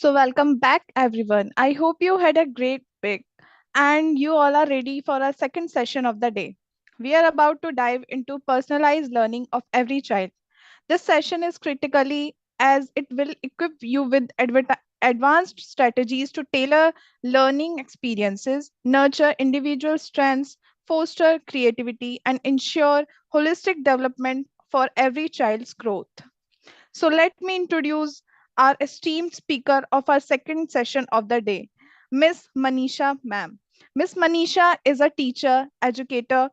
So, welcome back, everyone. I hope you had a great week and you all are ready for our second session of the day. We are about to dive into personalized learning of every child. This session is critically as it will equip you with advanced strategies to tailor learning experiences, nurture individual strengths, foster creativity, and ensure holistic development for every child's growth. So let me introduce our esteemed speaker of our second session of the day, Miss Manisha ma'am. Miss Manisha is a teacher, educator,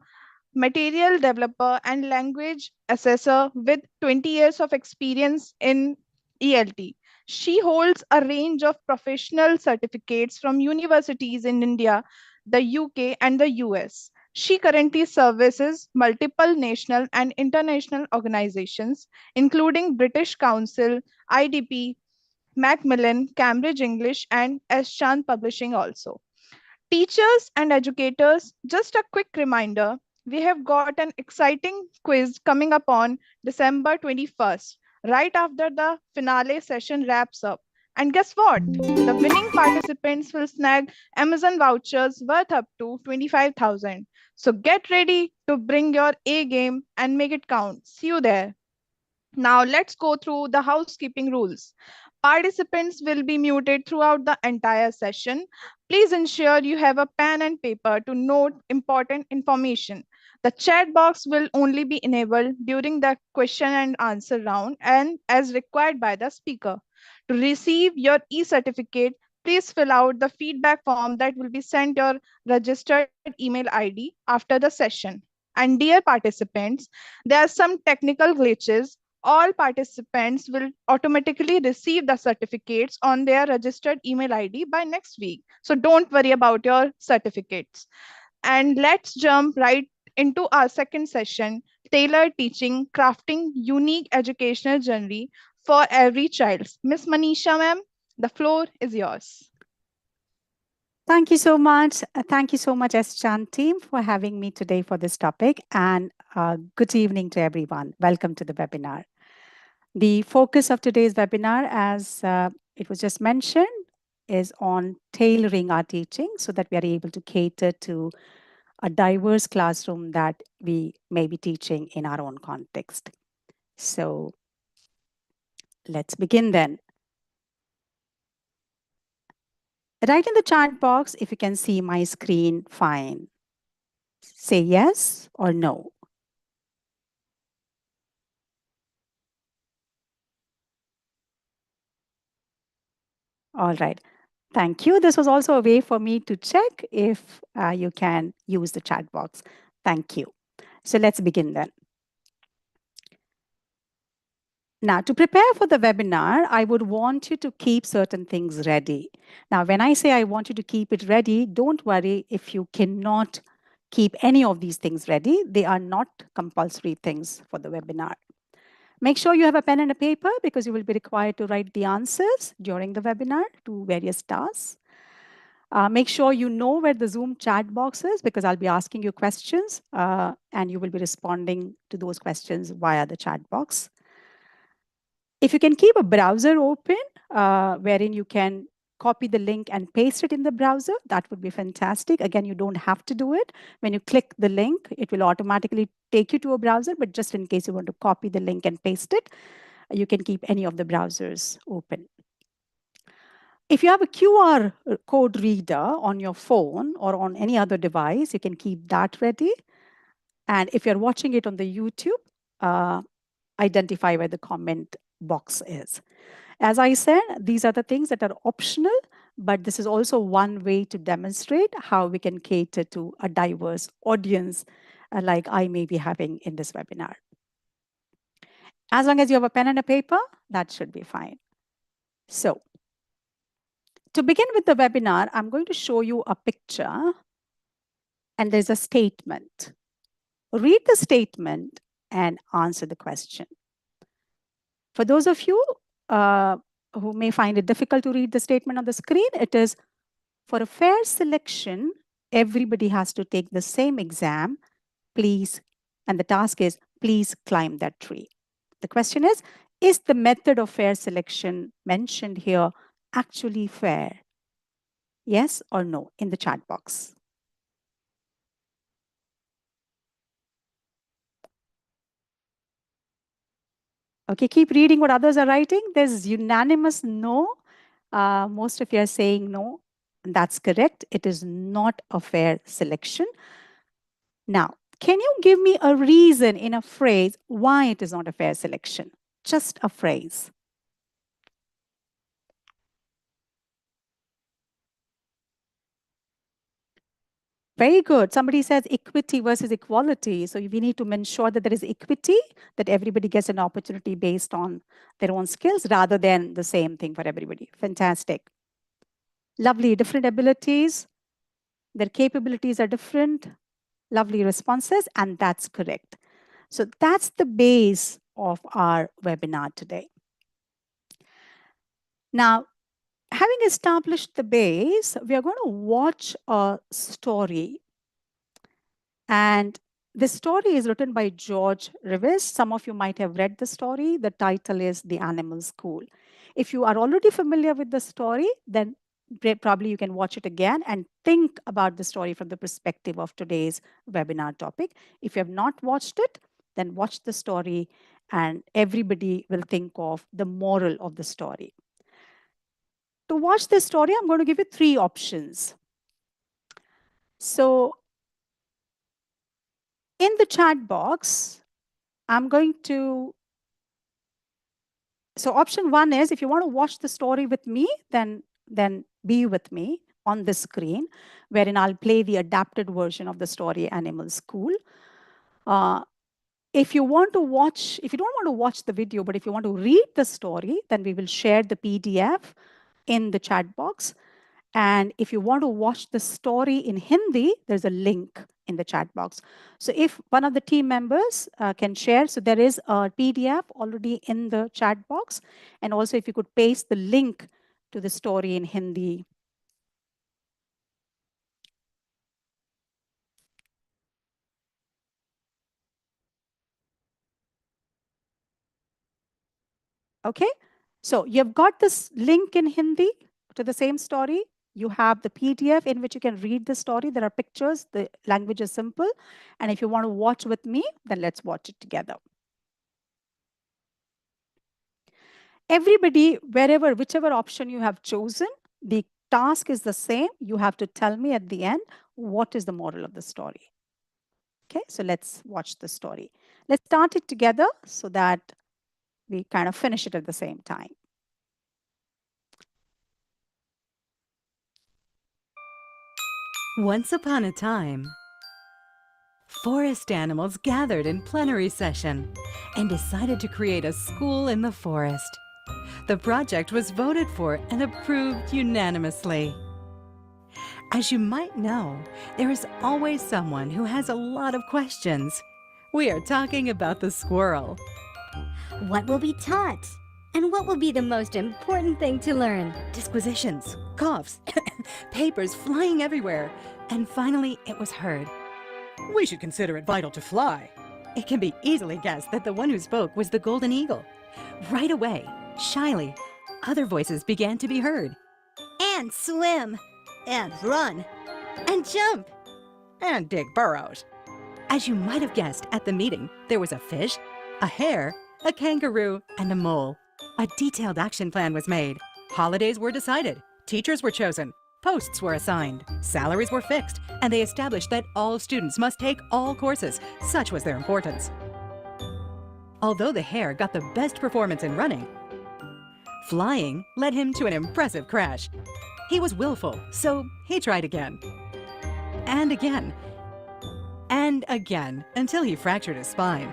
material developer, and language assessor with 20 years of experience in ELT. She holds a range of professional certificates from universities in India, the UK, and the US. She currently services multiple national and international organizations, including British Council, IDP, Macmillan, Cambridge English, and S. Chand Publishing also. Teachers and educators, just a quick reminder, we have got an exciting quiz coming up on December 21st, right after the finale session wraps up. And guess what? The winning participants will snag Amazon vouchers worth up to 25,000. So get ready to bring your A game and make it count. See you there. Now let's go through the housekeeping rules. Participants will be muted throughout the entire session. Please ensure you have a pen and paper to note important information. The chat box will only be enabled during the question and answer round and as required by the speaker. To receive your e-certificate, please fill out the feedback form that will be sent your registered email ID after the session. And dear participants, there are some technical glitches. All participants will automatically receive the certificates on their registered email ID by next week. So don't worry about your certificates. And let's jump right into our second session, tailored teaching, crafting unique educational journey for every child. Miss Manisha, ma'am, the floor is yours. Thank you so much. Thank you so much, S. Chan team, for having me today for this topic. And good evening to everyone. Welcome to the webinar. The focus of today's webinar, as it was just mentioned, is on tailoring our teaching so that we are able to cater to a diverse classroom that we may be teaching in our own context. So let's begin then. Write in the chat box if you can see my screen fine. Say yes or no. All right. Thank you. This was also a way for me to check if you can use the chat box. Thank you. So let's begin then. Now, to prepare for the webinar, I would want you to keep certain things ready. Now, when I say I want you to keep it ready, don't worry if you cannot keep any of these things ready. They are not compulsory things for the webinar. Make sure you have a pen and a paper because you will be required to write the answers during the webinar to various tasks. Make sure you know where the Zoom chat box is because I'll be asking you questions and you will be responding to those questions via the chat box. If you can keep a browser open wherein you can copy the link and paste it in the browser, that would be fantastic. Again, you don't have to do it. When you click the link, it will automatically take you to a browser, but just in case you want to copy the link and paste it, you can keep any of the browsers open. If you have a QR code reader on your phone or on any other device, you can keep that ready. And if you're watching it on the YouTube, identify where the comment box is. As I said, these are the things that are optional, but this is also one way to demonstrate how we can cater to a diverse audience like I may be having in this webinar. As long as you have a pen and a paper, that should be fine. So to begin with the webinar, I'm going to show you a picture and there's a statement. Read the statement and answer the question. For those of you who may find it difficult to read the statement on the screen, it is for a fair selection, everybody has to take the same exam, please. And the task is, please climb that tree. The question is the method of fair selection mentioned here actually fair? Yes or no in the chat box. Okay, keep reading what others are writing. There's unanimous no. Most of you are saying no. And that's correct. It is not a fair selection. Now, can you give me a reason in a phrase why it is not a fair selection? Just a phrase. Very good. Somebody says equity versus equality. So we need to ensure that there is equity, that everybody gets an opportunity based on their own skills rather than the same thing for everybody. Fantastic. Lovely. Different abilities. Their capabilities are different. Lovely responses. And that's correct. So that's the base of our webinar today. Now, having established the base, we are going to watch a story. And this story is written by George Revis. Some of you might have read the story. The title is The Animal School. If you are already familiar with the story, then probably you can watch it again and think about the story from the perspective of today's webinar topic. If you have not watched it, then watch the story and everybody will think of the moral of the story. To watch this story, I'm going to give you 3 options. So in the chat box, I'm going to, so option 1 is if you want to watch the story with me, then be with me on the screen, wherein I'll play the adapted version of the story Animal School. If you want to watch, if you don't want to watch the video, but if you want to read the story, then we will share the PDF in the chat box. And if you want to watch the story in Hindi, there's a link in the chat box. So if one of the team members can share, so there is a PDF already in the chat box. And also if you could paste the link to the story in Hindi. Okay, so you've got this link in Hindi to the same story. You have the PDF in which you can read the story. There are pictures, the language is simple. And if you want to watch with me, then let's watch it together. Everybody, wherever, whichever option you have chosen, the task is the same. You have to tell me at the end, what is the moral of the story? Okay, so let's watch the story. Let's start it together so that we kind of finish it at the same time. Once upon a time, forest animals gathered in plenary session and decided to create a school in the forest. The project was voted for and approved unanimously. As you might know, there is always someone who has a lot of questions. We are talking about the squirrel. What will be taught? And what will be the most important thing to learn? Disquisitions, coughs, papers flying everywhere, and finally it was heard. We should consider it vital to fly. It can be easily guessed that the one who spoke was the golden eagle. Right away, shyly, other voices began to be heard. And swim. And run. And jump. And dig burrows. As you might have guessed, at the meeting, there was a fish, a hare, a kangaroo, and a mole. A detailed action plan was made. Holidays were decided. Teachers were chosen. Posts were assigned. Salaries were fixed. And they established that all students must take all courses. Such was their importance. Although the hare got the best performance in running, flying led him to an impressive crash. He was willful, so he tried again. And again. And again, until he fractured his spine.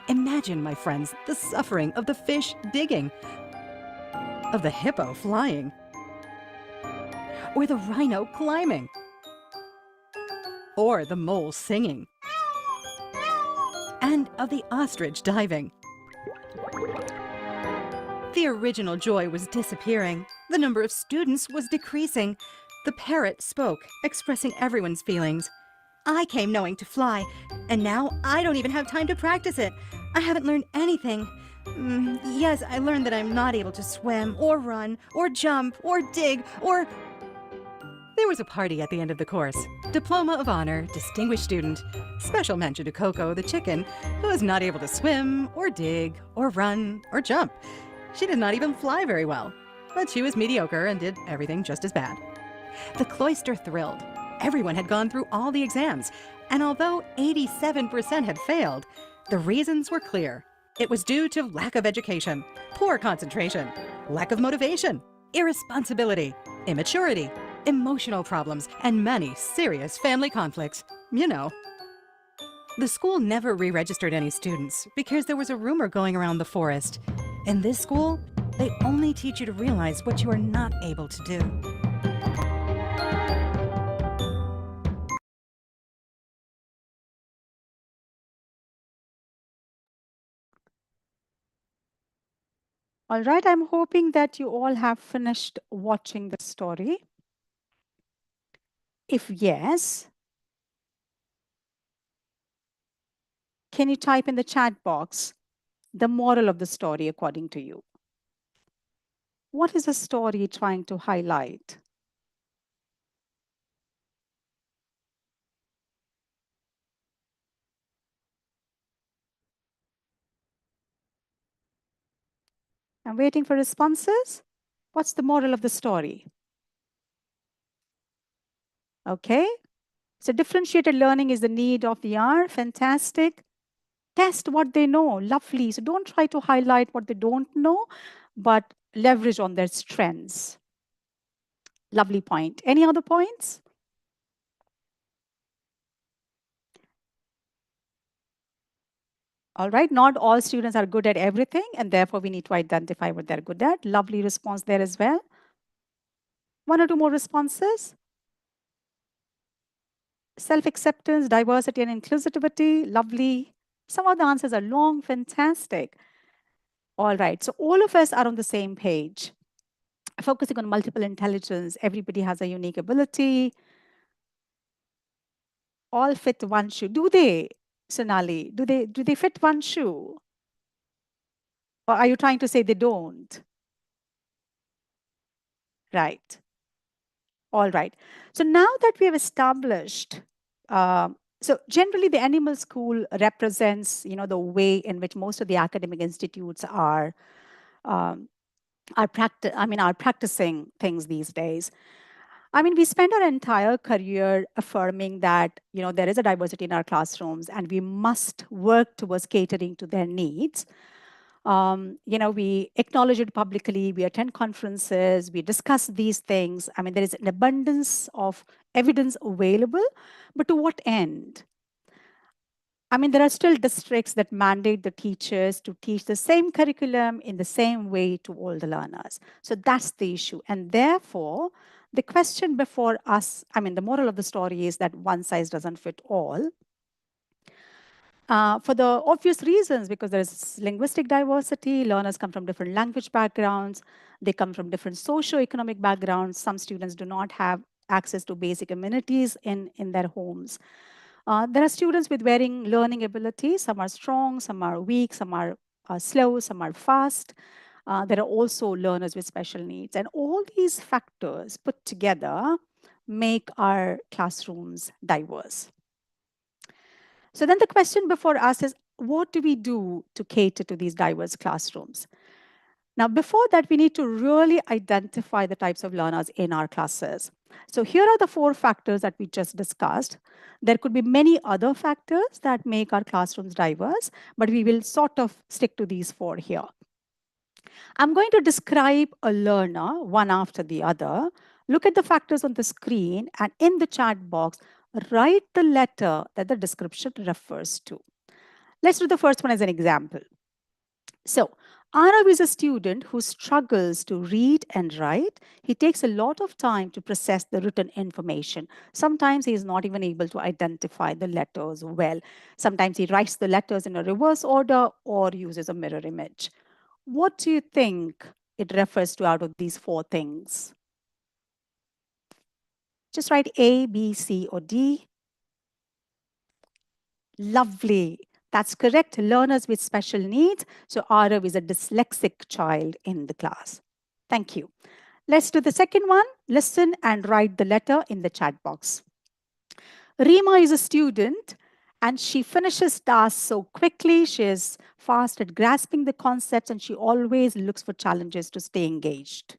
Imagine, my friends, the suffering of the fish digging, of the hippo flying, or the rhino climbing, or the mole singing, and of the ostrich diving. The original joy was disappearing. The number of students was decreasing. The parrot spoke, expressing everyone's feelings. I came knowing to fly, and now I don't even have time to practice it. I haven't learned anything. Yes, I learned that I'm not able to swim, or run, or jump, or dig, or. There was a party at the end of the course. Diploma of Honor, Distinguished Student. Special mention to Coco the chicken, who was not able to swim, or dig, or run, or jump. She did not even fly very well, but she was mediocre and did everything just as bad. The cloister thrilled. Everyone had gone through all the exams, and although 87% had failed, the reasons were clear. It was due to lack of education, poor concentration, lack of motivation, irresponsibility, immaturity, emotional problems, and many serious family conflicts. You know. The school never re-registered any students because there was a rumor going around the forest. In this school, they only teach you to realize what you are not able to do. All right, I'm hoping that you all have finished watching the story. If yes, can you type in the chat box the moral of the story according to you? What is the story trying to highlight? I'm waiting for responses. What's the moral of the story? Okay. So differentiated learning is the need of the hour. Fantastic. Test what they know. Lovely. So don't try to highlight what they don't know, but leverage on their strengths. Lovely point. Any other points? All right. Not all students are good at everything, and therefore we need to identify what they're good at. Lovely response there as well. One or two more responses. Self-acceptance, diversity, and inclusivity. Lovely. Some of the answers are long. Fantastic. All right. So all of us are on the same page. Focusing on multiple intelligence. Everybody has a unique ability. All fit one shoe. Do they, Sonali? Do they fit one shoe? Or are you trying to say they don't? Right. All right. So now that we have established, so generally the animal school represents, the way in which most of the academic institutes um, are practicing things these days. I mean, we spend our entire career affirming that, there is a diversity in our classrooms and we must work towards catering to their needs. We acknowledge it publicly, we attend conferences, we discuss these things. I mean, there is an abundance of evidence available, but to what end? I mean, there are still districts that mandate the teachers to teach the same curriculum in the same way to all the learners. So that's the issue. And therefore, the question before us, I mean, the moral of the story is that one size doesn't fit all. For the obvious reasons, because there is linguistic diversity, learners come from different language backgrounds, they come from different socio-economic backgrounds. Some students do not have access to basic amenities in their homes. There are students with varying learning abilities. Some are strong, some are weak, some are slow, some are fast. There are also learners with special needs. And all these factors put together make our classrooms diverse. So then the question before us is, what do we do to cater to these diverse classrooms? Now, before that, we need to really identify the types of learners in our classes. So here are the 4 factors that we just discussed. There could be many other factors that make our classrooms diverse, but we will sort of stick to these 4 here. I'm going to describe a learner one after the other. Look at the factors on the screen, and in the chat box, write the letter that the description refers to. Let's do the first one as an example. So, Arav is a student who struggles to read and write. He takes a lot of time to process the written information. Sometimes he is not even able to identify the letters well. Sometimes he writes the letters in a reverse order or uses a mirror image. What do you think it refers to out of these 4 things? Just write A, B, C, or D. Lovely. That's correct. Learners with special needs. So Arav is a dyslexic child in the class. Thank you. Let's do the second one. Listen and write the letter in the chat box. Rima is a student and she finishes tasks so quickly. She is fast at grasping the concepts and she always looks for challenges to stay engaged.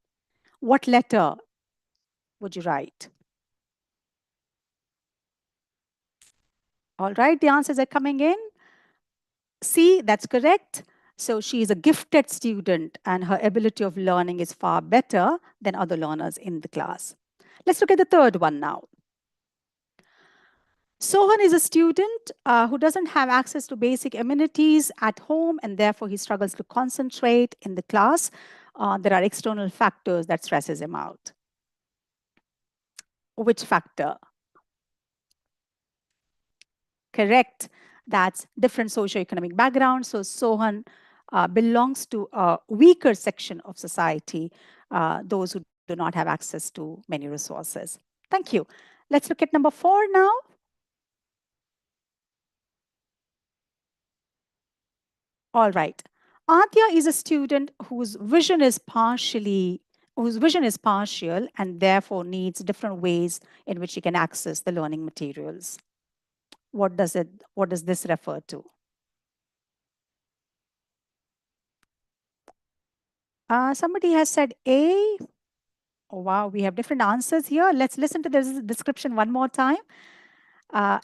What letter would you write? All right, the answers are coming in. C, that's correct. So she is a gifted student and her ability of learning is far better than other learners in the class. Let's look at the third one now. Sohan is a student who doesn't have access to basic amenities at home and therefore he struggles to concentrate in the class. There are external factors that stresses him out. Which factor? Correct. That's different socioeconomic background. So Sohan belongs to a weaker section of society, those who do not have access to many resources. Thank you. Let's look at number 4 now. All right. Adya is a student whose vision is partial and therefore needs different ways in which he can access the learning materials. What does this refer to? Somebody has said A. Oh, wow, we have different answers here. Let's listen to this description one more time.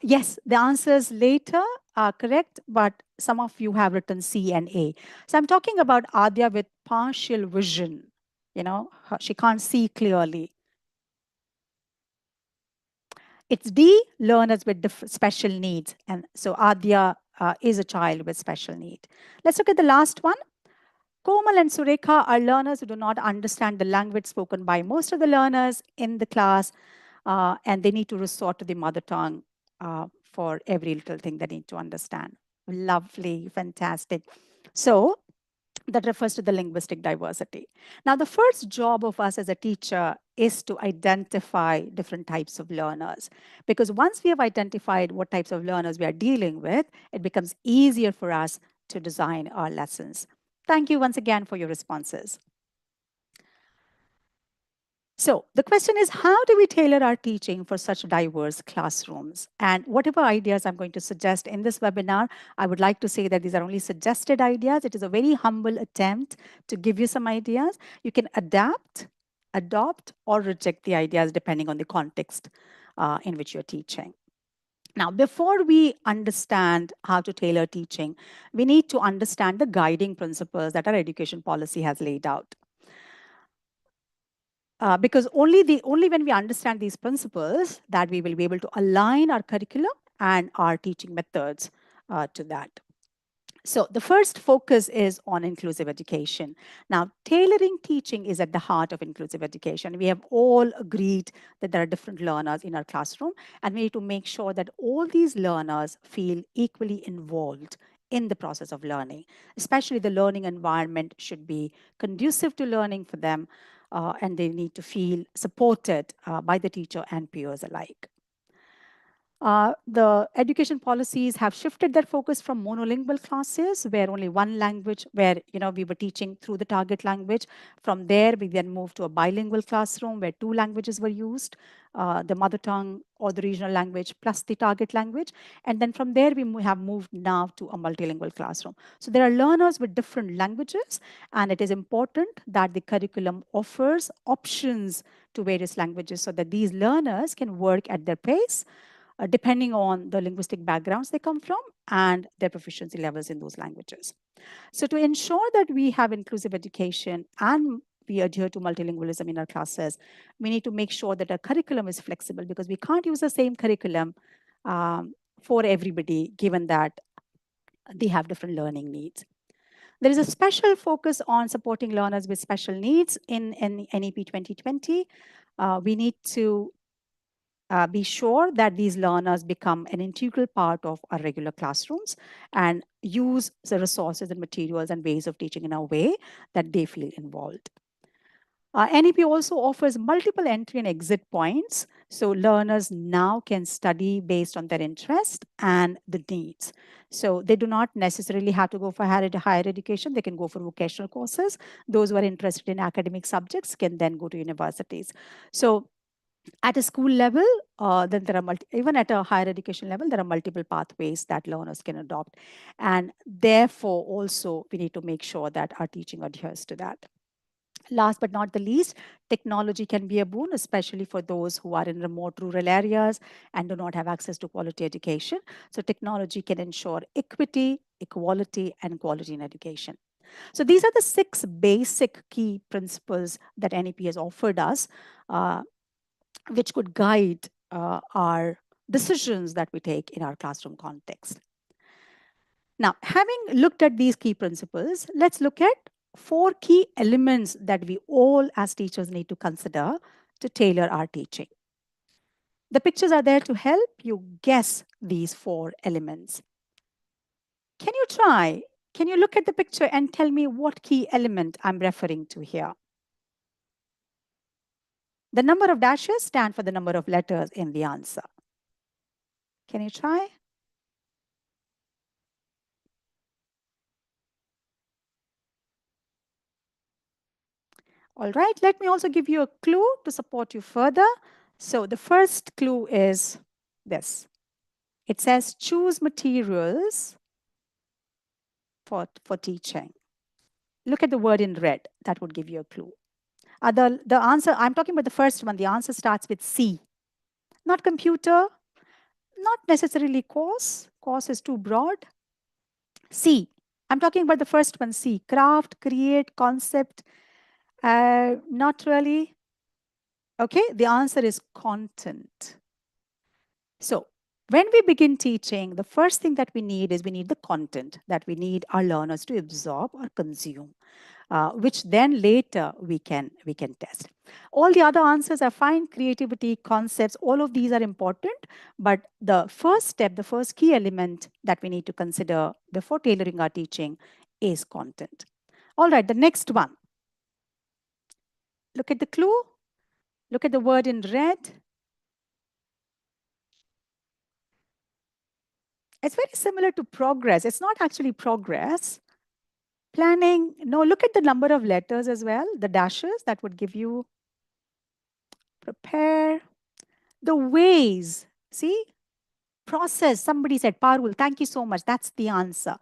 Yes, the answers later are correct, but some of you have written C and A. So I'm talking about Adya with partial vision. You know, she can't see clearly. It's D, learners with special needs. And so Adya is a child with special need. Let's look at the last one. Komal and Surekha are learners who do not understand the language spoken by most of the learners in the class, and they need to resort to the mother tongue for every little thing they need to understand. Lovely, fantastic. So that refers to the linguistic diversity. Now, the first job of us as a teacher is to identify different types of learners. Because once we have identified what types of learners we are dealing with, it becomes easier for us to design our lessons. Thank you once again for your responses. So the question is, how do we tailor our teaching for such diverse classrooms? And whatever ideas I'm going to suggest in this webinar, I would like to say that these are only suggested ideas. It is a very humble attempt to give you some ideas. You can adapt, adopt, or reject the ideas depending on the context in which you're teaching. Now, before we understand how to tailor teaching, we need to understand the guiding principles that our education policy has laid out. Because only when we understand these principles that we will be able to align our curriculum and our teaching methods to that. So the first focus is on inclusive education. Now, tailoring teaching is at the heart of inclusive education. We have all agreed that there are different learners in our classroom, and we need to make sure that all these learners feel equally involved in the process of learning. Especially the learning environment should be conducive to learning for them, and they need to feel supported by the teacher and peers alike. The education policies have shifted their focus from monolingual classes where only one language, where we were teaching through the target language. From there, we then moved to a bilingual classroom where two languages were used, the mother tongue or the regional language plus the target language. And then from there, we have moved now to a multilingual classroom. So there are learners with different languages, and it is important that the curriculum offers options to various languages so that these learners can work at their pace, depending on the linguistic backgrounds they come from and their proficiency levels in those languages. So to ensure that we have inclusive education and we adhere to multilingualism in our classes, we need to make sure that our curriculum is flexible because we can't use the same curriculum for everybody, given that they have different learning needs. There is a special focus on supporting learners with special needs in NEP 2020. We need to be sure that these learners become an integral part of our regular classrooms and use the resources and materials and ways of teaching in a way that they feel involved. NEP also offers multiple entry and exit points. So learners now can study based on their interest and the needs. So they do not necessarily have to go for higher education. They can go for vocational courses. Those who are interested in academic subjects can then go to universities. So at a school level, then there are even at a higher education level, there are multiple pathways that learners can adopt. And therefore, also, we need to make sure that our teaching adheres to that. Last but not the least, technology can be a boon, especially for those who are in remote rural areas and do not have access to quality education. So technology can ensure equity, equality, and quality in education. So these are the 6 basic key principles that NEP has offered us, which could guide our decisions that we take in our classroom context. Now, having looked at these key principles, let's look at 4 key elements that we all as teachers need to consider to tailor our teaching. The pictures are there to help you guess these 4 elements. Can you try? Can you look at the picture and tell me what key element I'm referring to here? The number of dashes stand for the number of letters in the answer. Can you try? All right, let me also give you a clue to support you further. So the first clue is this. It says choose materials for teaching. Look at the word in red. That would give you a clue. The answer, I'm talking about the first one. The answer starts with C. Not computer, not necessarily course. Course is too broad. C. I'm talking about the first one, C. Craft, create, concept. Not really. Okay, the answer is content. So when we begin teaching, the first thing that we need is we need the content that we need our learners to absorb or consume, which then later we can test. All the other answers are fine, creativity, concepts, all of these are important. But the first step, the first key element that we need to consider before tailoring our teaching is content. All right, the next one. Look at the clue. Look at the word in red. It's very similar to progress. It's not actually progress. Planning, no, look at the number of letters as well, the dashes that would give you prepare. The ways, see, process. Somebody said, Parul, thank you so much. That's the answer.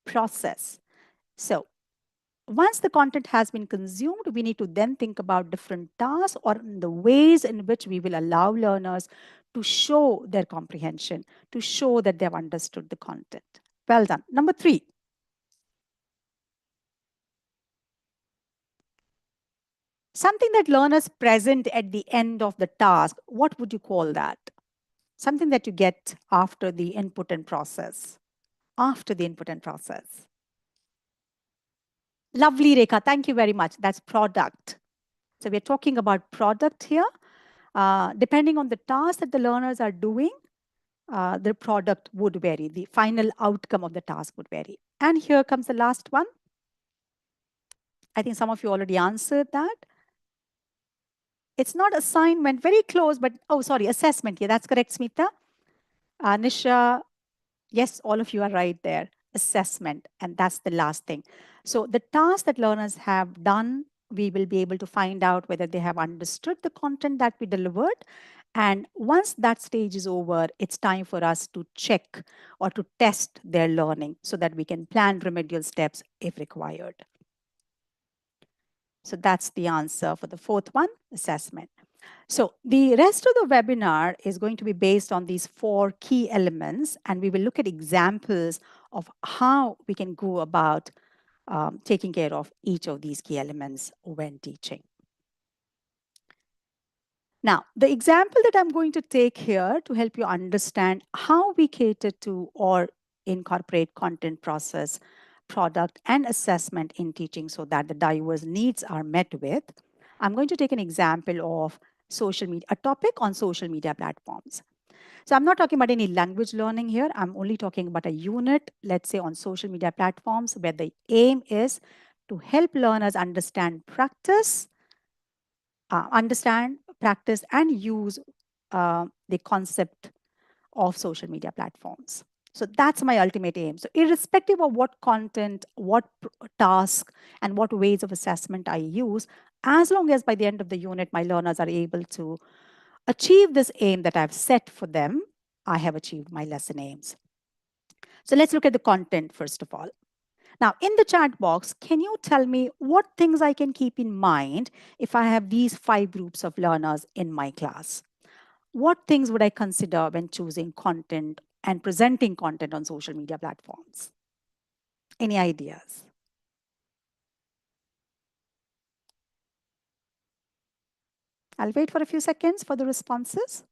Process. So once the content has been consumed, we need to then think about different tasks or the ways in which we will allow learners to show their comprehension, to show that they've understood the content. Well done. Number 3. Something that learners present at the end of the task, what would you call that? Something that you get after the input and process. After the input and process. Lovely, Rekha. Thank you very much. That's product. So we're talking about product here. Depending on the task that the learners are doing, the product would vary. The final outcome of the task would vary. And here comes the last one. I think some of you already answered that. It's not assignment, very close, but oh, sorry, assessment. Yeah, that's correct, Smita. Nisha, yes, all of you are right there. Assessment, and that's the last thing. So the task that learners have done, we will be able to find out whether they have understood the content that we delivered. And once that stage is over, it's time for us to check or to test their learning so that we can plan remedial steps if required. So that's the answer for the fourth one, assessment. So the rest of the webinar is going to be based on these 4 key elements, and we will look at examples of how we can go about taking care of each of these key elements when teaching. Now, the example that I'm going to take here to help you understand how we cater to or incorporate content process, product, and assessment in teaching so that the diverse needs are met with, I'm going to take an example of social media, a topic on social media platforms. So I'm not talking about any language learning here. I'm only talking about a unit, let's say on social media platforms, where the aim is to help learners understand, practice, and use the concept of social media platforms. So that's my ultimate aim. So irrespective of what content, what task, and what ways of assessment I use, as long as by the end of the unit my learners are able to achieve this aim that I've set for them, I have achieved my lesson aims. So let's look at the content first of all. Now, in the chat box, can you tell me what things I can keep in mind if I have these 5 groups of learners in my class? What things would I consider when choosing content and presenting content on social media platforms? Any ideas? I'll wait for a few seconds for the responses.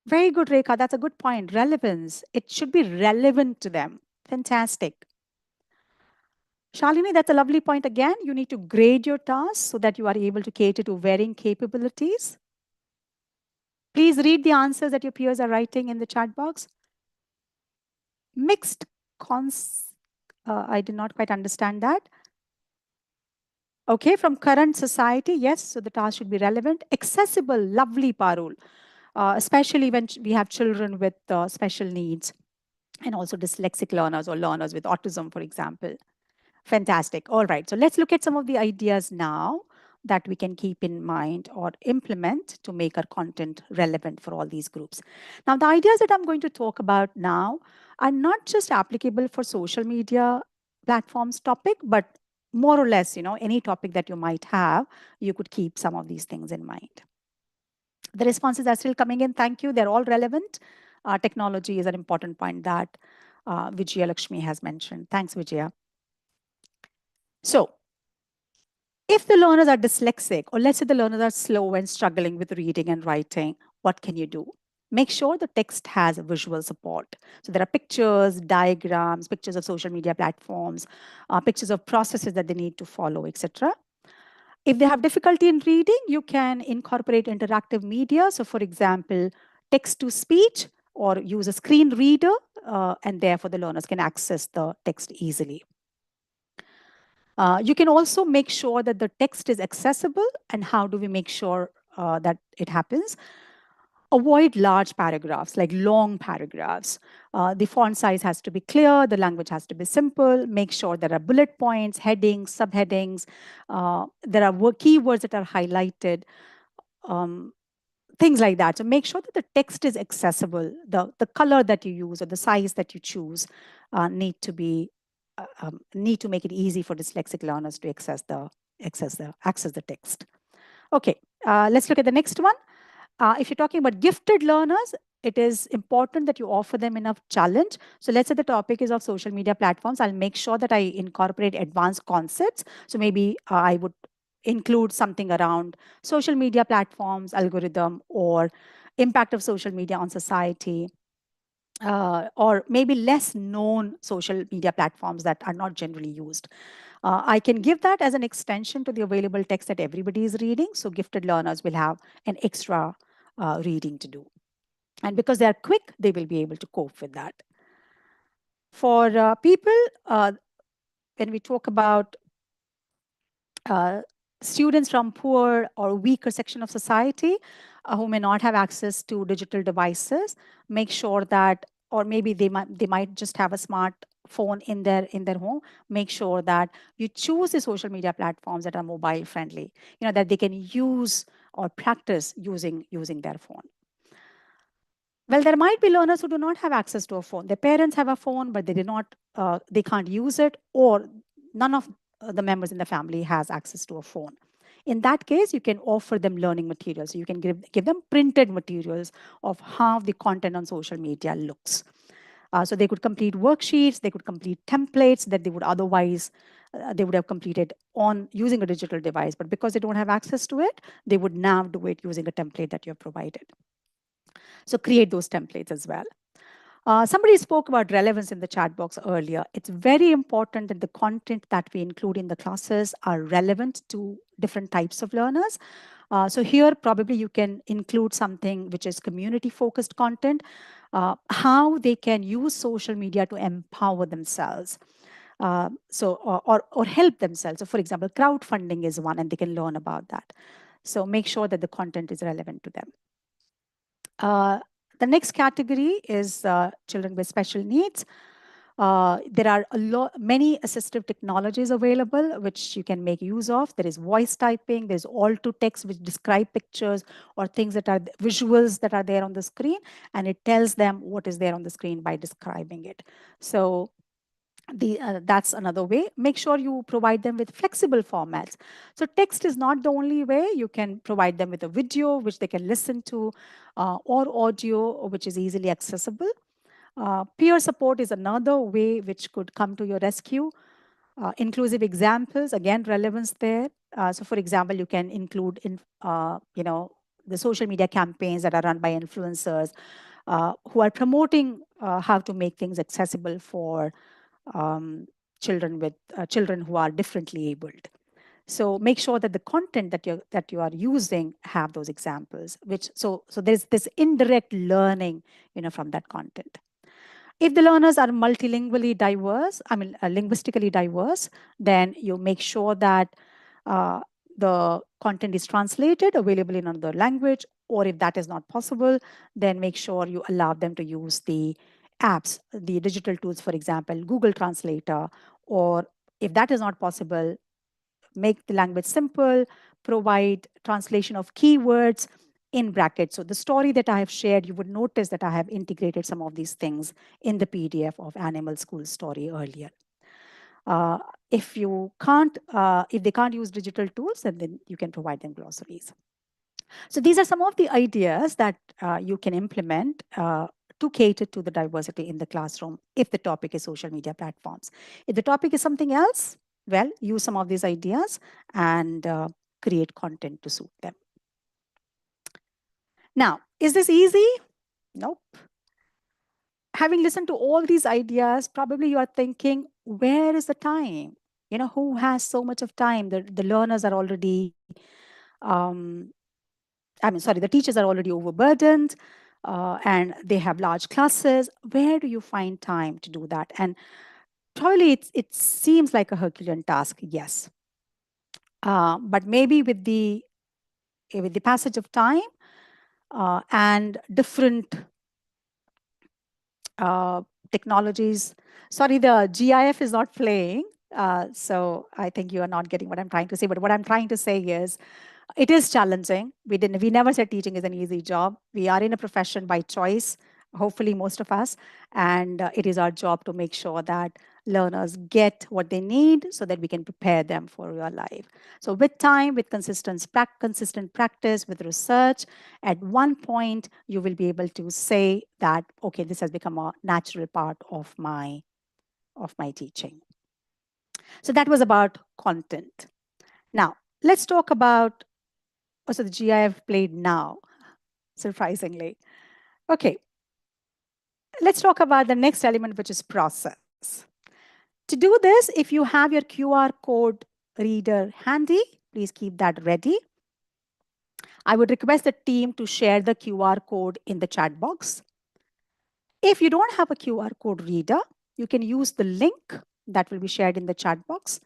Very good, Rekha. That's a good point. Relevance. It should be relevant to them. Fantastic. Shalini, that's a lovely point again. You need to grade your tasks so that you are able to cater to varying capabilities. Please read the answers that your peers are writing in the chat box. Mixed cons. I did not quite understand that. Okay, from current society, yes, so the task should be relevant. Accessible, lovely, Parul, especially when we have children with special needs and also dyslexic learners or learners with autism, for example. Fantastic. All right, so let's look at some of the ideas now that we can keep in mind or implement to make our content relevant for all these groups. Now, the ideas that I'm going to talk about now are not just applicable for social media platforms topic, but more or less, any topic that you might have, you could keep some of these things in mind. The responses are still coming in. Thank you. They're all relevant. Technology is an important point that Vijaya Lakshmi has mentioned. Thanks, Vijaya. So, if the learners are dyslexic, or let's say the learners are slow and struggling with reading and writing, what can you do? Make sure the text has visual support. So there are pictures, diagrams, pictures of social media platforms, pictures of processes that they need to follow, etc. If they have difficulty in reading, you can incorporate interactive media. So for example, text to speech, or use a screen reader, and therefore the learners can access the text easily. You can also make sure that the text is accessible. And how do we make sure that it happens? Avoid large paragraphs, like long paragraphs. The font size has to be clear, the language has to be simple. Make sure there are bullet points, headings, subheadings. There are keywords that are highlighted, things like that. So make sure that the text is accessible. The color that you use or the size that you choose need to make it easy for dyslexic learners to access the text. Okay, let's look at the next one. If you're talking about gifted learners, it is important that you offer them enough challenge. So let's say the topic is of social media platforms. I'll make sure that I incorporate advanced concepts. So maybe I would include something around social media platforms, algorithm, or impact of social media on society, or maybe less known social media platforms that are not generally used. I can give that as an extension to the available text that everybody is reading. So gifted learners will have an extra reading to do. And because they are quick, they will be able to cope with that. For people, when we talk about students from poor or weaker section of society who may not have access to digital devices, make sure that, or maybe they might just have a smartphone in their home. Make sure that you choose the social media platforms that are mobile friendly, that they can use or practice using their phone. Well, there might be learners who do not have access to a phone. Their parents have a phone, but they can't use it, or none of the members in the family has access to a phone. In that case, you can offer them learning materials. So you can give them printed materials of how the content on social media looks. So they could complete worksheets, they could complete templates that they would otherwise they would have completed on using a digital device. But because they don't have access to it, they would now do it using a template that you have provided. So create those templates as well. Somebody spoke about relevance in the chat box earlier. It's very important that the content that we include in the classes are relevant to different types of learners. So here, probably you can include something which is community-focused content, how they can use social media to empower themselves. Or help themselves. So, for example, crowdfunding is one, and they can learn about that. So make sure that the content is relevant to them. Uh, the next category is children with special needs. There are many assistive technologies available which you can make use of. There is voice typing, there's all to text which describe pictures or things that are visuals that are there on the screen, and it tells them what is there on the screen by describing it. So that's another way. Make sure you provide them with flexible formats. So text is not the only way. You can provide them with a video which they can listen to, or audio which is easily accessible. Peer support is another way which could come to your rescue. Inclusive examples, again, relevance there. So, for example, you can include the social media campaigns that are run by influencers who are promoting how to make things accessible for children who are differently abled. So make sure that the content that you are using have those examples. So there's this indirect learning, from that content. If the learners are multilingually diverse, linguistically diverse, then you make sure that uh, the content is translated, available in another language, or if that is not possible, then make sure you allow them to use the apps, the digital tools, for example, Google Translator, or if that is not possible, make the language simple, provide translation of keywords in brackets. So the story that I have shared, you would notice that I have integrated some of these things in the PDF of Animal School Story earlier. Uh, if they can't use digital tools, then you can provide them glossaries. So these are some of the ideas that you can implement to cater to the diversity in the classroom if the topic is social media platforms. If the topic is something else, well, use some of these ideas and create content to suit them. Now, is this easy? Nope. Having listened to all these ideas, probably you are thinking, where is the time? Who has so much of time? The learners are already um, the teachers are already overburdened and they have large classes. Where do you find time to do that? And probably it seems like a Herculean task, yes. But maybe with the passage of time and different uh, technologies. Sorry, the GIF is not playing. So I think you are not getting what I'm trying to say. But what I'm trying to say is it is challenging. We never said teaching is an easy job. We are in a profession by choice, hopefully most of us, and it is our job to make sure that learners get what they need so that we can prepare them for real life. So with time, with consistent practice, with research, at one point you will be able to say that, okay, this has become a natural part of my teaching. So that was about content. Now let's talk about so the GIF played now, surprisingly. Okay, let's talk about the next element, which is process. To do this, if you have your QR code reader handy, please keep that ready. I would request the team to share the QR code in the chat box. If you don't have a QR code reader, you can use the link that will be shared in the chat box.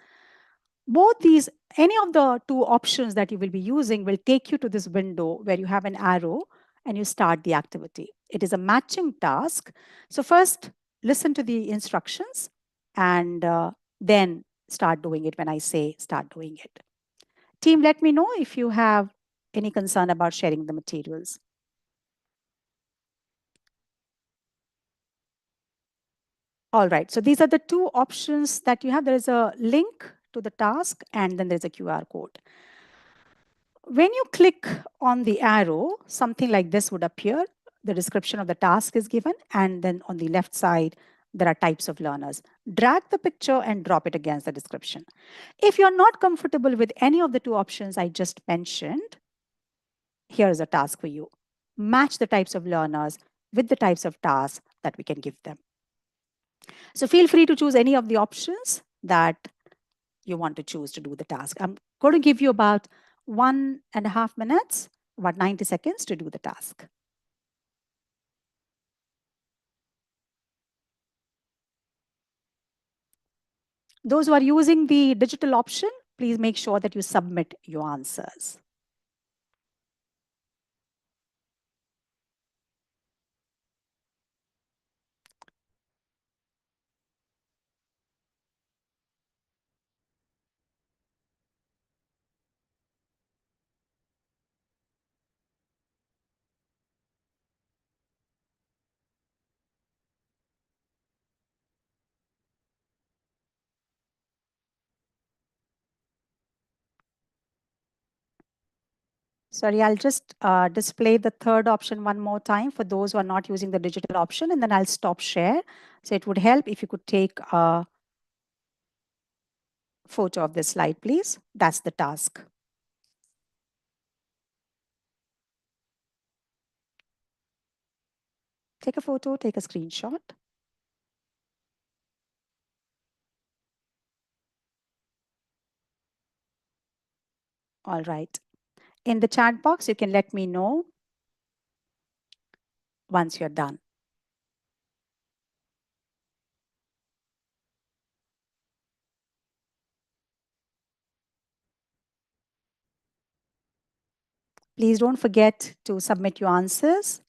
Both these, any of the two options that you will be using will take you to this window where you have an arrow and you start the activity. It is a matching task. So first, listen to the instructions and then start doing it when I say start doing it. Team, let me know if you have any concern about sharing the materials. All right, so these are the two options that you have. There is a link to the task and then there's a QR code. When you click on the arrow, something like this would appear. The description of the task is given, and then on the left side, there are types of learners. Drag the picture and drop it against the description. If you're not comfortable with any of the two options I just mentioned, here is a task for you. Match the types of learners with the types of tasks that we can give them. So feel free to choose any of the options that you want to choose to do the task. I'm going to give you about 1.5 minutes, about 90 seconds to do the task. Those who are using the digital option, please make sure that you submit your answers. Sorry, I'll just display the third option one more time for those who are not using the digital option, and then I'll stop share. So it would help if you could take a photo of this slide, please. That's the task. Take a photo, take a screenshot. All right. In the chat box, you can let me know once you're done. Please don't forget to submit your answers.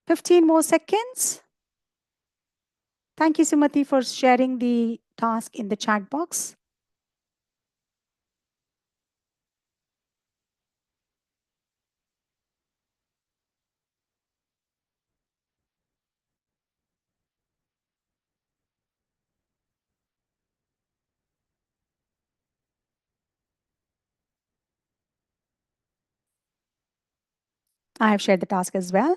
Fifteen more seconds. Thank you, Sumati, for sharing the task in the chat box. I have shared the task as well.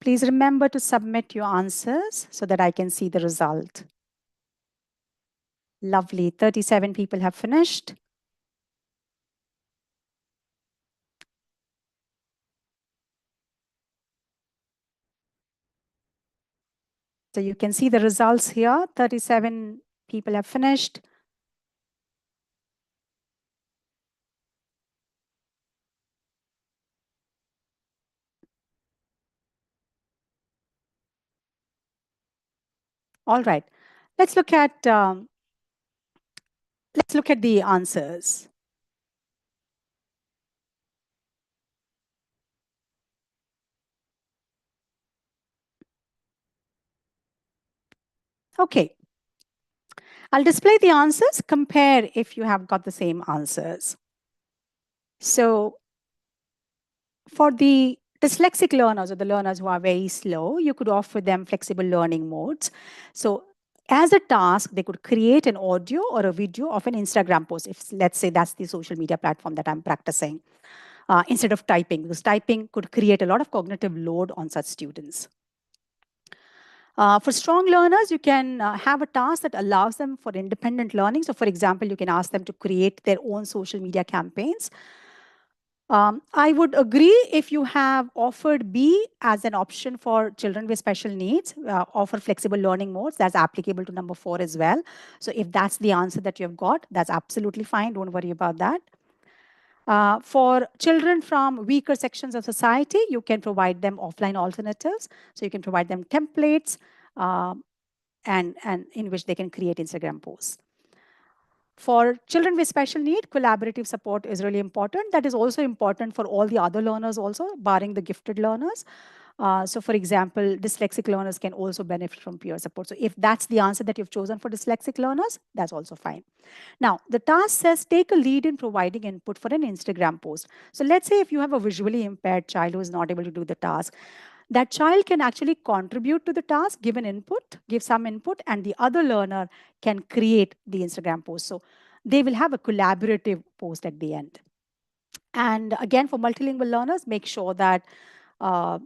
Please remember to submit your answers so that I can see the result. Lovely. 37 people have finished. So you can see the results here. 37 people have finished. All right. Let's look at the answers. Okay. I'll display the answers. Compare if you have got the same answers. So for the dyslexic learners or the learners who are very slow, you could offer them flexible learning modes. So as a task, they could create an audio or a video of an Instagram post. If let's say that's the social media platform that I'm practicing, instead of typing, because typing could create a lot of cognitive load on such students. For strong learners, you can have a task that allows them for independent learning. So for example, you can ask them to create their own social media campaigns. I would agree if you have offered B as an option for children with special needs, offer flexible learning modes. That's applicable to number 4 as well. So if that's the answer that you have got, that's absolutely fine. Don't worry about that. For children from weaker sections of society, you can provide them offline alternatives. So you can provide them templates and in which they can create Instagram posts. For children with special need, collaborative support is really important. That is also important for all the other learners also, barring the gifted learners. So for example, dyslexic learners can also benefit from peer support. So if that's the answer that you've chosen for dyslexic learners, that's also fine. Now, the task says take a lead in providing input for an Instagram post. So let's say if you have a visually impaired child who is not able to do the task, that child can actually contribute to the task, give an input, give some input, and the other learner can create the Instagram post. So they will have a collaborative post at the end. And again, for multilingual learners, make sure that uh,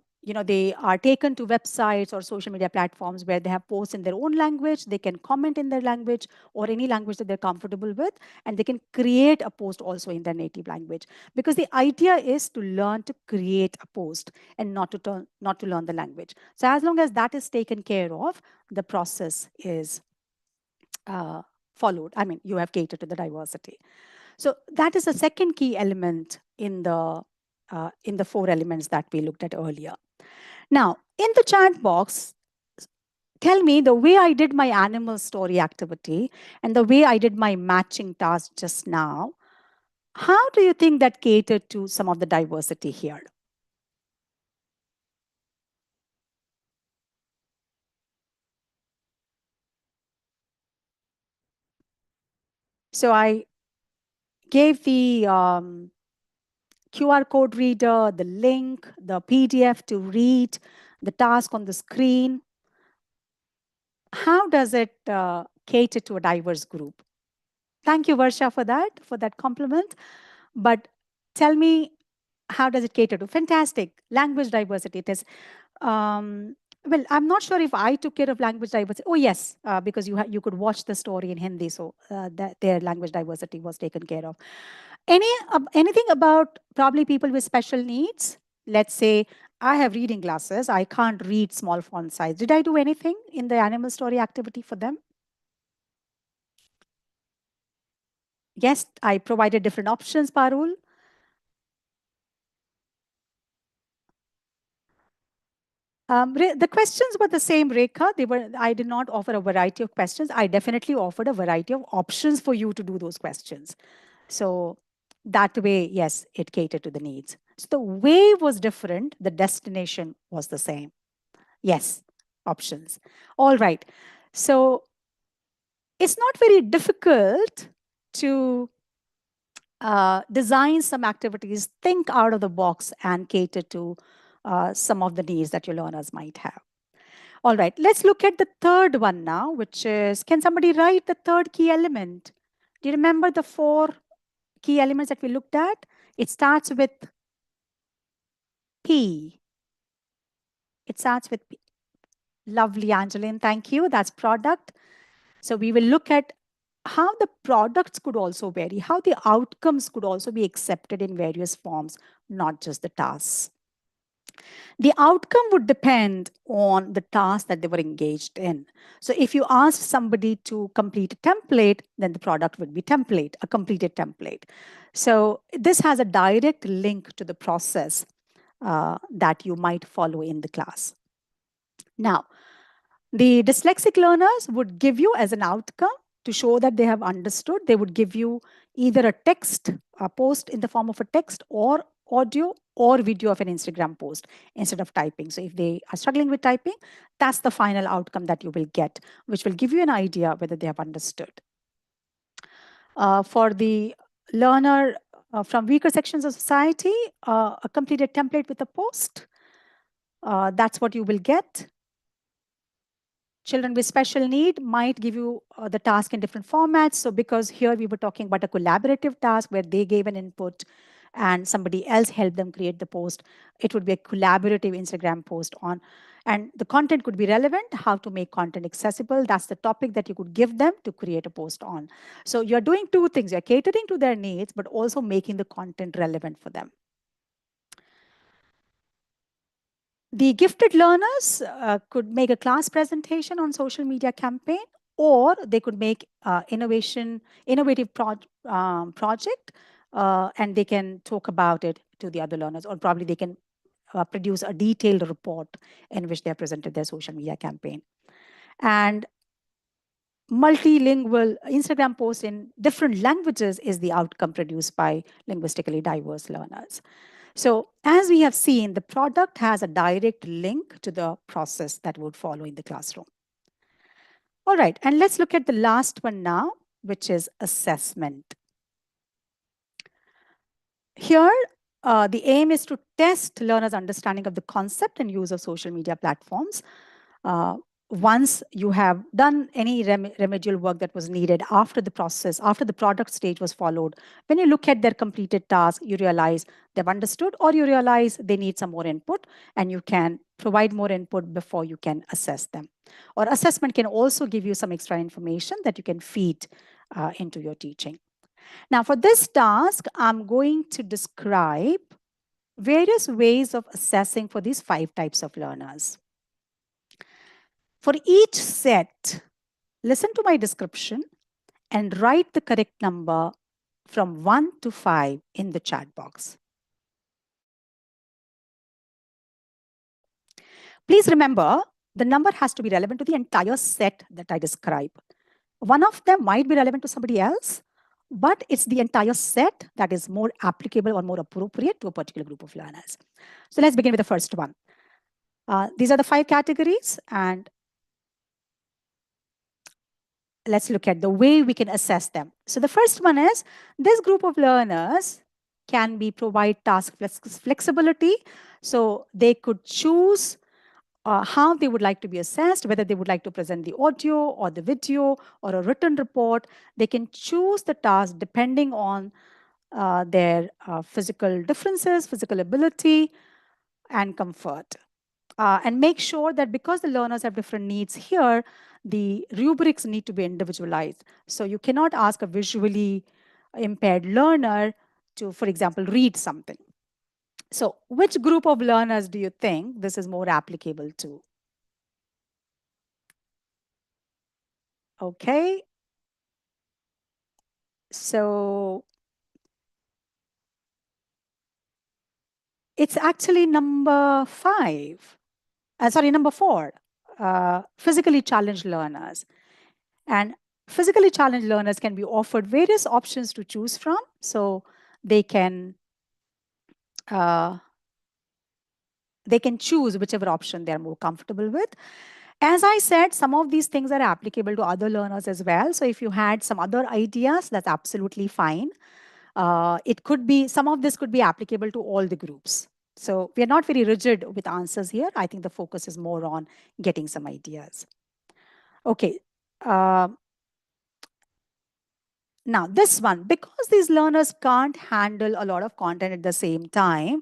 they are taken to websites or social media platforms where they have posts in their own language. They can comment in their language or any language that they're comfortable with, and they can create a post also in their native language. Because the idea is to learn to create a post and not to learn the language. So as long as that is taken care of, the process is uh, followed. I mean, you have catered to the diversity. So that is the second key element in the four elements that we looked at earlier. Now, in the chat box, tell me the way I did my animal story activity and the way I did my matching task just now. How do you think that catered to some of the diversity here? So I gave the QR code reader, the link, the PDF to read, the task on the screen. How does it cater to a diverse group? Thank you, Varsha, for that compliment. But tell me, how does it cater to? Fantastic. Language diversity. It is, well, I'm not sure if I took care of language diversity. Oh, yes, because you could watch the story in Hindi. So that their language diversity was taken care of. Anything about probably people with special needs? Let's say I have reading glasses. I can't read small font size. Did I do anything in the animal story activity for them? Yes, I provided different options, Parul. The questions were the same, Rekha. I did not offer a variety of questions. I definitely offered a variety of options for you to do those questions. So that way, yes, it catered to the needs. So the way was different. The destination was the same. Yes, options. All right. So it's not very difficult to design some activities, think out of the box, and cater to some of the needs that your learners might have. All right, let's look at the third one now, which is, can somebody write the third key element? Do you remember the four key elements that we looked at? It starts with P. It starts with P. Lovely, Angeline. Thank you. That's product. So we will look at how the products could also vary, how the outcomes could also be accepted in various forms, not just the tasks. The outcome would depend on the task that they were engaged in. So if you ask somebody to complete a template, then the product would be template, a completed template. So this has a direct link to the process that you might follow in the class. Now, the dyslexic learners would give you as an outcome to show that they have understood. They would give you either a text, a post in the form of a text, or audio or video of an Instagram post instead of typing. So if they are struggling with typing, that's the final outcome that you will get, which will give you an idea whether they have understood. For the learner from weaker sections of society, a completed template with a post, that's what you will get. Children with special need might give you the task in different formats. So because here we were talking about a collaborative task where they gave an input and somebody else helped them create the post, it would be a collaborative Instagram post on, and the content could be relevant, how to make content accessible. That's the topic that you could give them to create a post on. So you're doing two things. You're catering to their needs, but also making the content relevant for them. The gifted learners could make a class presentation on social media campaign, or they could make innovative project, and they can talk about it to the other learners, or probably they can produce a detailed report in which they have presented their social media campaign. And multilingual Instagram posts in different languages is the outcome produced by linguistically diverse learners. So as we have seen, the product has a direct link to the process that would follow in the classroom. All right, and let's look at the last one now, which is assessment. Here, the aim is to test learners' understanding of the concept and use of social media platforms. once you have done any remedial work that was needed after the process, after the product stage was followed, when you look at their completed task, you realize they've understood, or you realize they need some more input, and you can provide more input before you can assess them. Or assessment can also give you some extra information that you can feed into your teaching. Now, for this task, I'm going to describe various ways of assessing for these 5 types of learners. For each set, listen to my description and write the correct number from 1 to 5 in the chat box. Please remember, the number has to be relevant to the entire set that I describe. One of them might be relevant to somebody else, but it's the entire set that is more applicable or more appropriate to a particular group of learners. So let's begin with the first one. These are the 5 categories, and let's look at the way we can assess them. So the first one is, this group of learners can be provide task flexibility. So they could choose how they would like to be assessed, whether they would like to present the audio or the video or a written report. They can choose the task depending on their physical differences, physical ability, and comfort. And make sure that because the learners have different needs here, the rubrics need to be individualized. So you cannot ask a visually impaired learner to, for example, read something. So which group of learners do you think this is more applicable to? Okay. So it's actually number 5. Number 4. Physically challenged learners. And physically challenged learners can be offered various options to choose from. So they can choose whichever option they're more comfortable with. As I said, some of these things are applicable to other learners as well. So if you had some other ideas, that's absolutely fine. It could be, some of this could be applicable to all the groups. So we are not very rigid with answers here. I think the focus is more on getting some ideas. Okay. Now this one, because these learners can't handle a lot of content at the same time,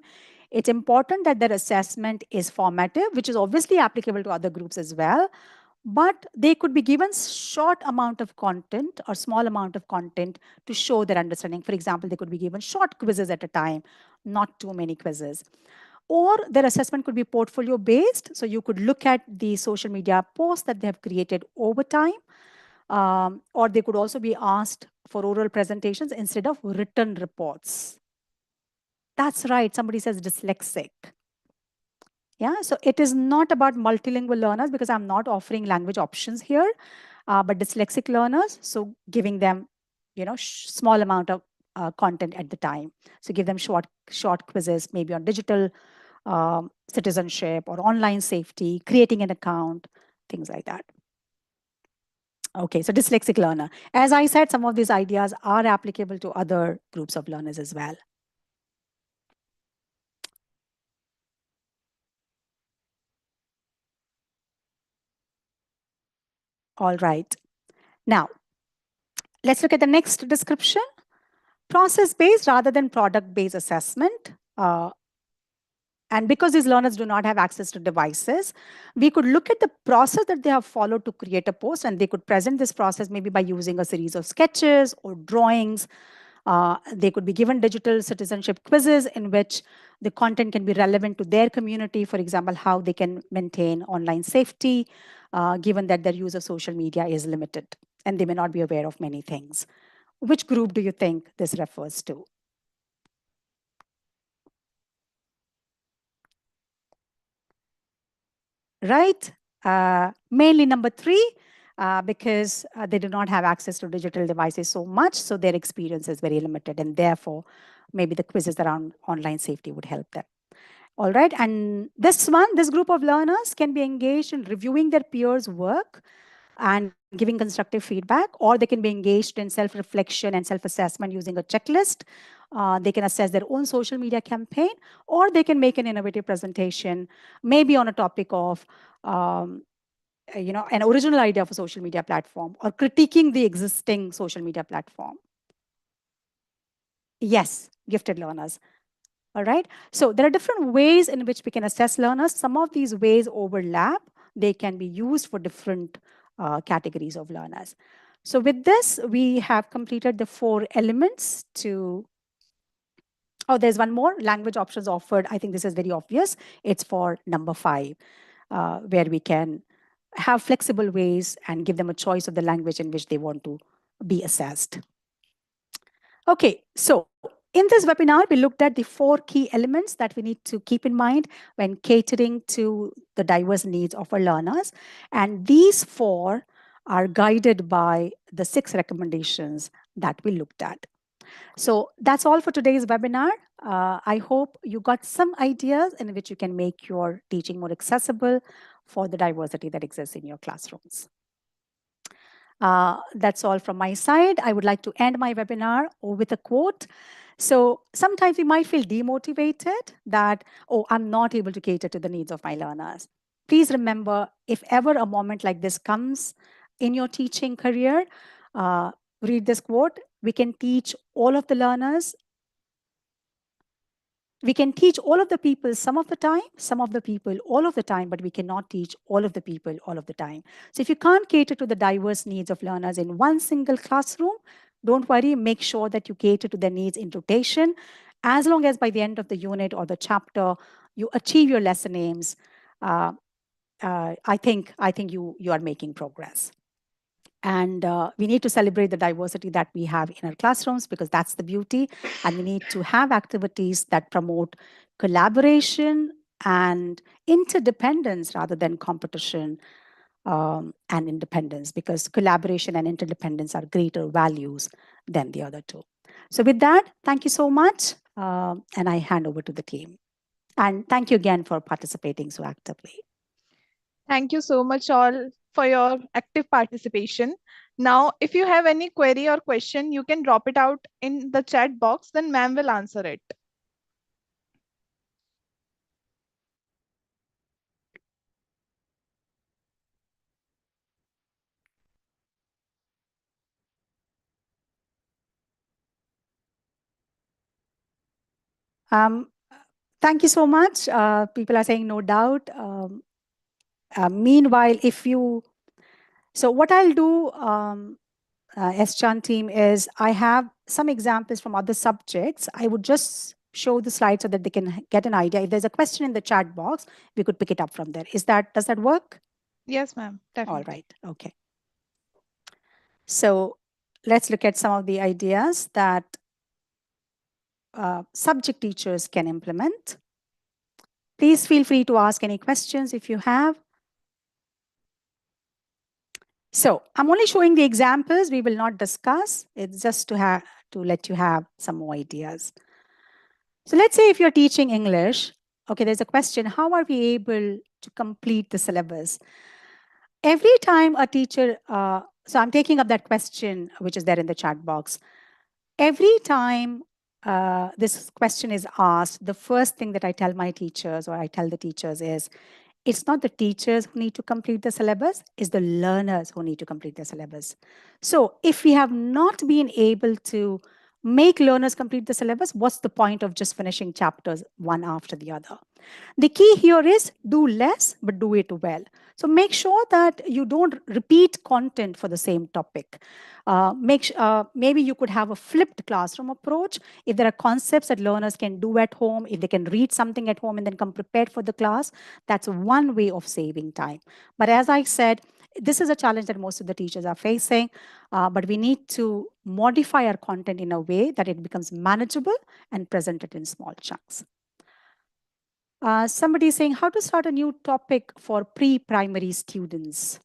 it's important that their assessment is formative, which is obviously applicable to other groups as well. But they could be given short amount of content or small amount of content to show their understanding. For example, they could be given short quizzes at a time, not too many quizzes. Or their assessment could be portfolio based. So you could look at the social media posts that they have created over time. Or they could also be asked for oral presentations instead of written reports. That's right, somebody says dyslexic. Yeah, so it is not about multilingual learners because I'm not offering language options here, but dyslexic learners, so giving them, small amount of content at the time. So give them short quizzes, maybe on digital citizenship or online safety, creating an account, things like that. Okay, so dyslexic learner. As I said, some of these ideas are applicable to other groups of learners as well. All right. Now, let's look at the next description. Process-based rather than product-based assessment. And because these learners do not have access to devices, we could look at the process that they have followed to create a post, and they could present this process maybe by using a series of sketches or drawings. They could be given digital citizenship quizzes in which the content can be relevant to their community. For example, how they can maintain online safety, given that their use of social media is limited and they may not be aware of many things. Which group do you think this refers to? Right? Mainly number 3, because they do not have access to digital devices so much, so their experience is very limited, and therefore maybe the quizzes around online safety would help them. All right, and this group of learners can be engaged in reviewing their peers' work and giving constructive feedback, or they can be engaged in self-reflection and self-assessment using a checklist. They can assess their own social media campaign, or they can make an innovative presentation, maybe on a topic of an original idea of a social media platform or critiquing the existing social media platform. Yes, gifted learners. All right. So there are different ways in which we can assess learners. Some of these ways overlap. They can be used for different categories of learners. So with this, we have completed the 4 elements to. Oh, there's one more, language options offered. I think this is very obvious. It's for number 5, where we can have flexible ways and give them a choice of the language in which they want to be assessed. Okay, so in this webinar, we looked at the 4 key elements that we need to keep in mind when catering to the diverse needs of our learners. And these 4 are guided by the 6 recommendations that we looked at. So that's all for today's webinar. I hope you got some ideas in which you can make your teaching more accessible for the diversity that exists in your classrooms. That's all from my side. I would like to end my webinar with a quote. So sometimes we might feel demotivated that, oh, I'm not able to cater to the needs of my learners. Please remember, if ever a moment like this comes in your teaching career, read this quote. We can teach all of the learners. We can teach all of the people some of the time, some of the people all of the time, but we cannot teach all of the people all of the time. So if you can't cater to the diverse needs of learners in one single classroom, don't worry, make sure that you cater to their needs in rotation. As long as by the end of the unit or the chapter, you achieve your lesson aims, I think you are making progress. And we need to celebrate the diversity that we have in our classrooms, because that's the beauty. And we need to have activities that promote collaboration and interdependence rather than competition and independence, because collaboration and interdependence are greater values than the other two. So with that, thank you so much. And I hand over to the team. And thank you again for participating so actively. Thank you so much all for your active participation. Now, if you have any query or question, you can drop it out in the chat box, then ma'am will answer it. Thank you so much. People are saying no doubt. Meanwhile, so what I'll do, S-Chan team, is I have some examples from other subjects. I would just show the slide so that they can get an idea. If there's a question in the chat box, we could pick it up from there. Does that work? Yes, ma'am. Definitely. All right. Okay. So let's look at some of the ideas that subject teachers can implement. Please feel free to ask any questions if you have. So I'm only showing the examples. We will not discuss. It's just to let you have some more ideas. So let's say if you're teaching English, okay, there's a question, how are we able to complete the syllabus? Every time a teacher, so I'm taking up that question, which is there in the chat box. Every time this question is asked, the first thing that I tell my teachers or I tell the teachers is, it's not the teachers who need to complete the syllabus, it's the learners who need to complete the syllabus. So if we have not been able to make learners complete the syllabus, what's the point of just finishing chapters one after the other? The key here is do less, but do it well. So make sure that you don't repeat content for the same topic. Maybe you could have a flipped classroom approach. If there are concepts that learners can do at home, if they can read something at home and then come prepared for the class, that's one way of saving time. But as I said, this is a challenge that most of the teachers are facing, but we need to modify our content in a way that it becomes manageable and present it in small chunks. Somebody is saying how to start a new topic for pre-primary students.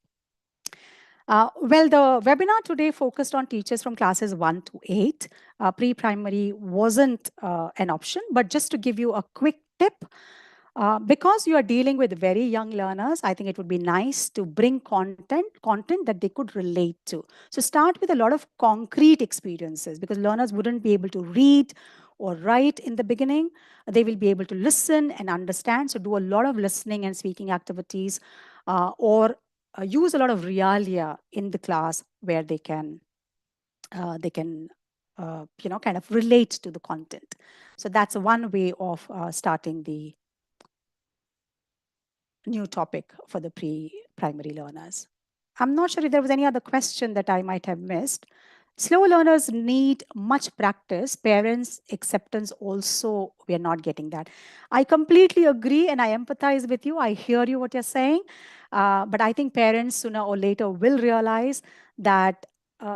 Well, the webinar today focused on teachers from classes 1 to 8. Pre-primary wasn't an option, but just to give you a quick tip, because you are dealing with very young learners, I think it would be nice to bring content that they could relate to. So start with a lot of concrete experiences, because learners wouldn't be able to read or write in the beginning. They will be able to listen and understand. So do a lot of listening and speaking activities, or use a lot of realia in the class where they can kind of relate to the content. So that's one way of starting the new topic for the pre-primary learners. I'm not sure if there was any other question that I might have missed. Slow learners need much practice. Parents' acceptance also, we are not getting that. I completely agree and I empathize with you. I hear you what you're saying. But I think parents sooner or later will realize that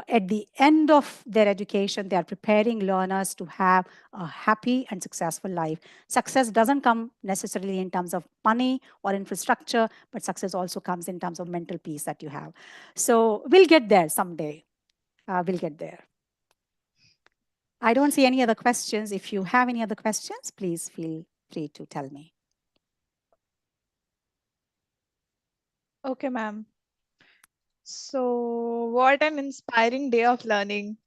at the end of their education, they are preparing learners to have a happy and successful life. Success doesn't come necessarily in terms of money or infrastructure, but success also comes in terms of mental peace that you have. So we'll get there someday. We'll get there. I don't see any other questions. If you have any other questions, please feel free to tell me. Okay, ma'am. So, what an inspiring day of learning.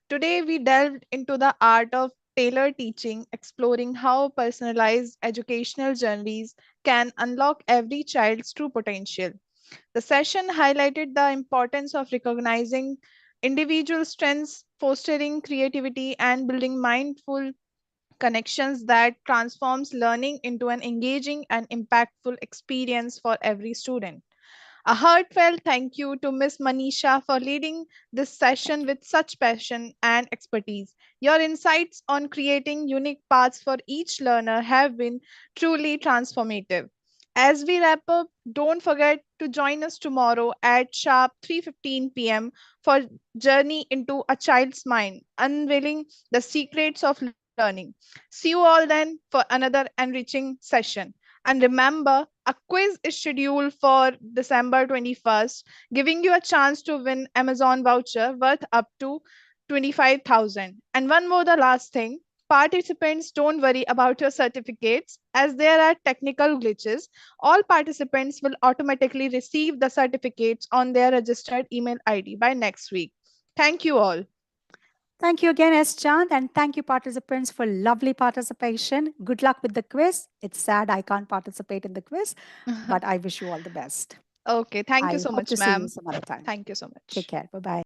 Today, we delved into the art of tailored teaching, exploring how personalized educational journeys can unlock every child's true potential. The session highlighted the importance of recognizing individual strengths, fostering creativity, and building mindful connections that transforms learning into an engaging and impactful experience for every student. A heartfelt thank you to Miss Manisha for leading this session with such passion and expertise. Your insights on creating unique paths for each learner have been truly transformative. As we wrap up, don't forget to join us tomorrow at sharp 3:15 p.m. for Journey into a Child's Mind, unveiling the secrets of learning. See you all then for another enriching session. And remember, a quiz is scheduled for December 21st, giving you a chance to win Amazon voucher worth up to 25,000. And one more, the last thing. Participants, don't worry about your certificates as there are technical glitches. All participants will automatically receive the certificates on their registered email ID by next week. Thank you all. Thank you again, S. Chand, and thank you, participants, for lovely participation. Good luck with the quiz. It's sad I can't participate in the quiz, but I wish you all the best. Okay, thank you I so hope to much, see you ma'am. some other time. Thank you so Take much. care. Bye bye.